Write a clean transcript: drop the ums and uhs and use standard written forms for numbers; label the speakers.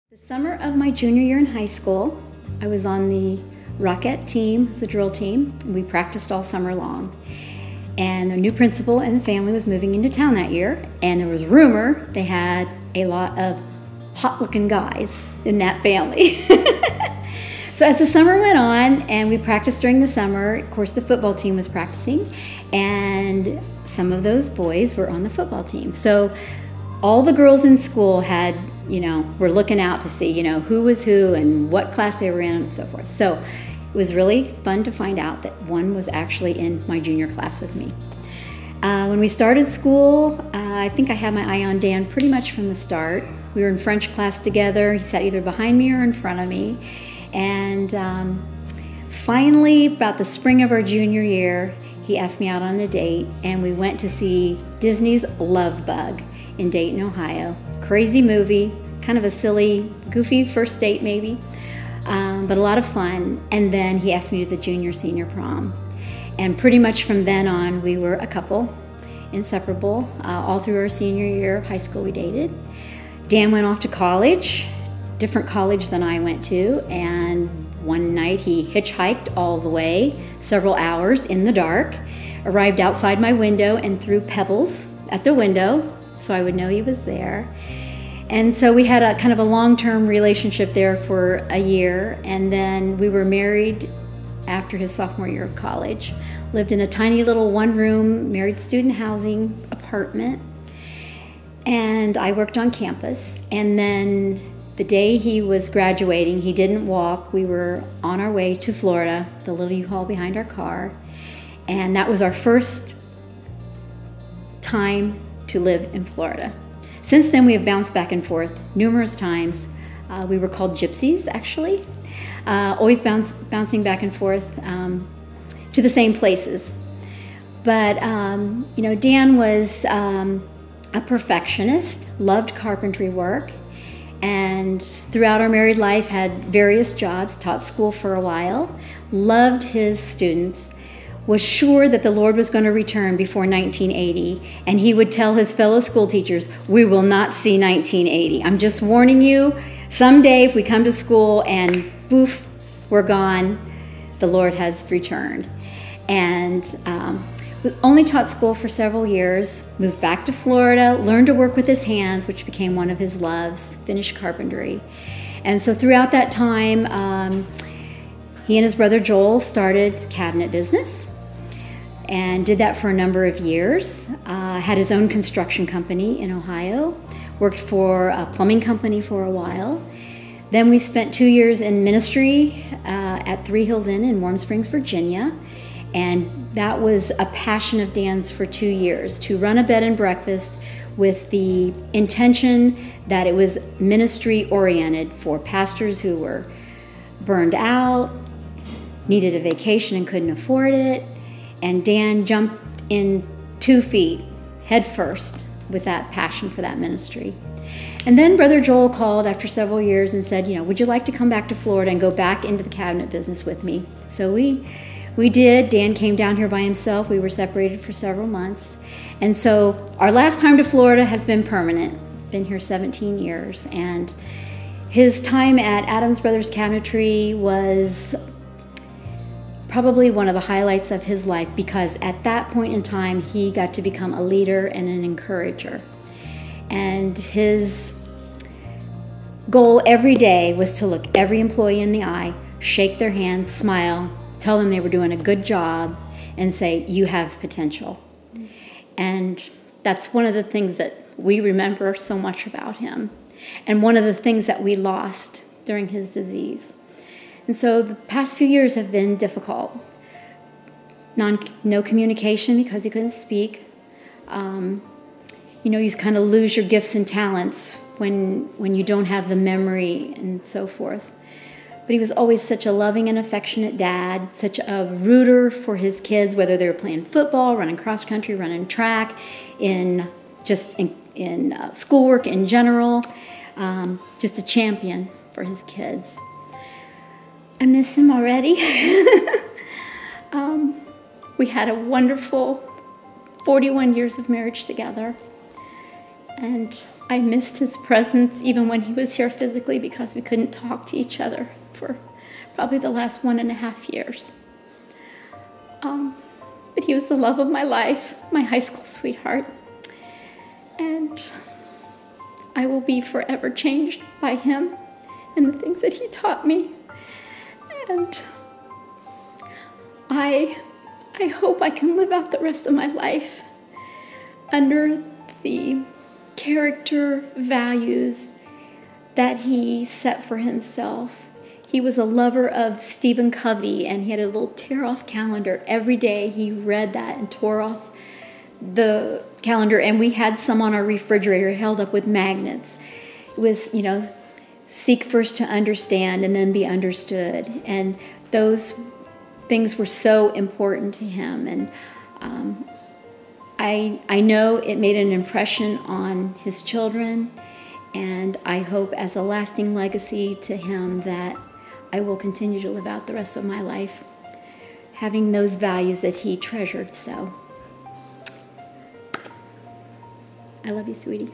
Speaker 1: The summer of my junior year in high school, I was on the Rockette team, it's a drill team. We practiced all summer long. And the new principal and the family was moving into town that year, and there was rumor they had a lot of hot-looking guys in that family. So as the summer went on, and we practiced during the summer, of course the football team was practicing, and some of those boys were on the football team. So all the girls in school had, were looking out to see, who was who and what class they were in and so forth. So it was really fun to find out that one was actually in my junior class with me. When we started school, I think I had my eye on Dan pretty much from the start. We were in French class together. He sat either behind me or in front of me. And finally, about the spring of our junior year, he asked me out on a date, and we went to see Disney's Love Bug in Dayton, Ohio. Crazy movie, kind of a silly, goofy first date maybe, but a lot of fun. And then he asked me to the junior-senior prom. And pretty much from then on, we were a couple, inseparable. All through our senior year of high school, we dated. Dan went off to college, different college than I went to, and one night he hitchhiked all the way, several hours in the dark, arrived outside my window and threw pebbles at the window so I would know he was there. And so we had a kind of a long-term relationship there for a year, and then we were married after his sophomore year of college. Lived in a tiny little one-room married student housing apartment, and I worked on campus. And then the day he was graduating, he didn't walk. We were on our way to Florida, the little U-Haul behind our car, and that was our first time to live in Florida. Since then, we have bounced back and forth numerous times. We were called gypsies, actually, always bouncing back and forth to the same places. But, Dan was a perfectionist, loved carpentry work, and throughout our married life had various jobs, taught school for a while, loved his students, was sure that the Lord was going to return before 1980, and he would tell his fellow school teachers, "We will not see 1980. I'm just warning you, someday if we come to school and poof, we're gone, the Lord has returned." And only taught school for several years, moved back to Florida, learned to work with his hands, which became one of his loves, finished carpentry. And so throughout that time, he and his brother Joel started cabinet business and did that for a number of years. Had his own construction company in Ohio, worked for a plumbing company for a while. Then we spent 2 years in ministry at Three Hills Inn in Warm Springs, Virginia. And that was a passion of Dan's for 2 years, to run a bed and breakfast with the intention that it was ministry oriented for pastors who were burned out, needed a vacation and couldn't afford it. And Dan jumped in 2 feet, head first, with that passion for that ministry. And then Brother Joel called after several years and said, would you like to come back to Florida and go back into the cabinet business with me? So we did. Dan came down here by himself. We were separated for several months. And so our last time to Florida has been permanent. Been here 17 years. And his time at Adams Brothers Cabinetry was probably one of the highlights of his life, because at that point in time, he got to become a leader and an encourager. And his goal every day was to look every employee in the eye, shake their hand, smile, tell them they were doing a good job, and say, "You have potential." And that's one of the things that we remember so much about him, and one of the things that we lost during his disease. And so the past few years have been difficult. No communication because he couldn't speak. You kind of lose your gifts and talents when you don't have the memory and so forth. But he was always such a loving and affectionate dad, such a rooter for his kids, whether they were playing football, running cross country, running track, in schoolwork in general, just a champion for his kids. I miss him already. We had a wonderful 41 years of marriage together. And I missed his presence even when he was here physically because we couldn't talk to each other for probably the last 1.5 years. But he was the love of my life, my high school sweetheart. And I will be forever changed by him and the things that he taught me. And I hope I can live out the rest of my life under the character values that he set for himself. He was a lover of Stephen Covey, and he had a little tear-off calendar. Every day he read that and tore off the calendar, and we had some on our refrigerator held up with magnets. It was, seek first to understand and then be understood. And those things were so important to him. And I know it made an impression on his children, and I hope as a lasting legacy to him that I will continue to live out the rest of my life having those values that he treasured so. I love you, sweetie.